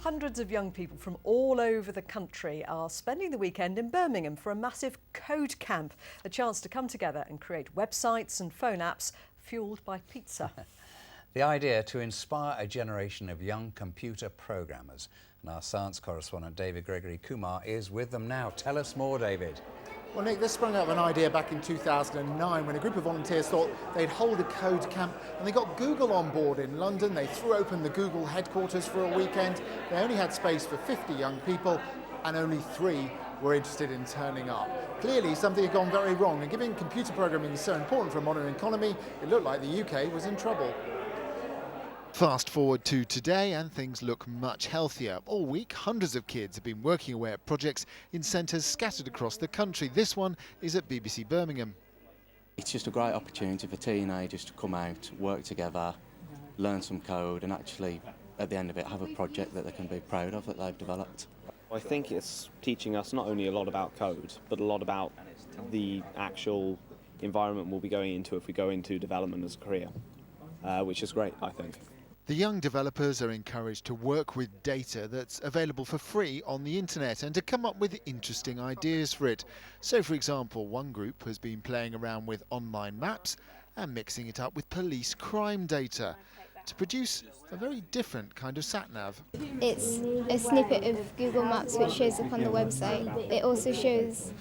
Hundreds of young people from all over the country are spending the weekend in Birmingham for a massive code camp, a chance to come together and create websites and phone apps fuelled by pizza. The idea to inspire a generation of young computer programmers. And our science correspondent David Gregory Kumar is with them now. Tell us more, David. Well, Nick, this sprung out of an idea back in 2009 when a group of volunteers thought they'd hold a code camp, and they got Google on board in London. They threw open the Google headquarters for a weekend. They only had space for 50 young people, and only 3 were interested in turning up. Clearly, something had gone very wrong, and given computer programming is so important for a modern economy, it looked like the UK was in trouble. Fast forward to today and things look much healthier. All week, hundreds of kids have been working away at projects in centres scattered across the country. This one is at BBC Birmingham. It's just a great opportunity for teenagers to come out, work together, learn some code and actually, at the end of it, have a project that they can be proud of that they've developed. I think it's teaching us not only a lot about code, but a lot about the actual environment we'll be going into if we go into development as a career, which is great, I think. The young developers are encouraged to work with data that's available for free on the internet and to come up with interesting ideas for it. So, for example, one group has been playing around with online maps and mixing it up with police crime data to produce a very different kind of sat-nav. It's a snippet of Google Maps which shows up on the website. It also shows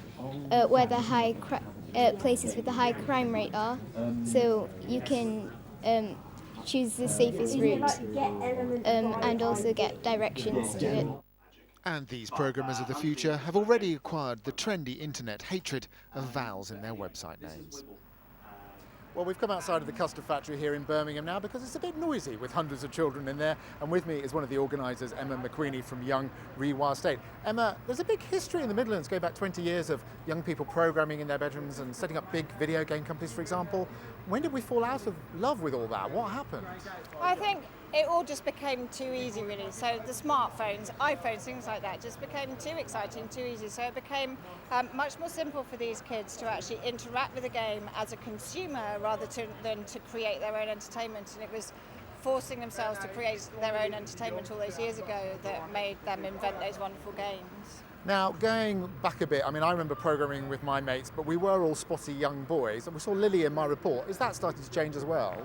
where the places with the high crime rate are, so you can choose the safest route and also get directions to it. And these programmers of the future have already acquired the trendy internet hatred of vowels in their website names. Well, we've come outside of the Custard factory here in Birmingham now because it's a bit noisy with hundreds of children in there, and with me is one of the organisers, Emma McQueenie from Young Rewire State. Emma, there's a big history in the Midlands, going back 20 years, of young people programming in their bedrooms and setting up big video game companies, for example. When did we fall out of love with all that? What happened? I think it all just became too easy, really. So the smartphones, iPhones, things like that just became too exciting, too easy. So it became much more simple for these kids to actually interact with the game as a consumer rather than to create their own entertainment. And it was forcing themselves to create their own entertainment all those years ago that made them invent those wonderful games. Now, going back a bit, I mean, I remember programming with my mates, but we were all spotty young boys, and we saw Lily in my report. Is that starting to change as well?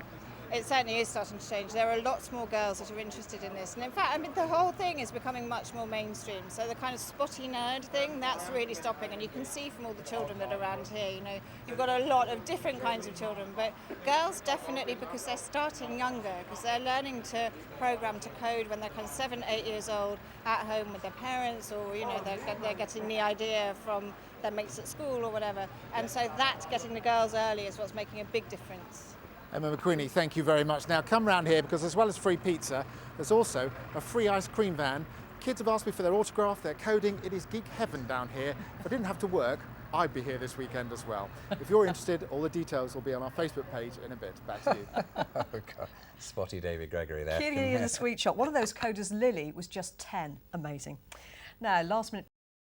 It certainly is starting to change. There are lots more girls that are interested in this. And in fact, I mean, the whole thing is becoming much more mainstream. So the kind of spotty nerd thing, that's really stopping. And you can see from all the children that are around here, you know, you've got a lot of different kinds of children. But girls definitely, because they're starting younger, because they're learning to program, to code when they're kind of 7, 8 years old at home with their parents, or, you know, they're getting the idea from their mates at school or whatever. And so that, getting the girls early, is what's making a big difference. Emma McQueenie, thank you very much. Now come round here because as well as free pizza, there's also a free ice cream van. Kids have asked me for their autograph, their coding. It is geek heaven down here. If I didn't have to work, I'd be here this weekend as well. If you're interested, all the details will be on our Facebook page in a bit. Back to you. Oh, God. Spotty David Gregory there. Kitty in a sweet shop. One of those coders, Lily, was just 10. Amazing. Now, last minute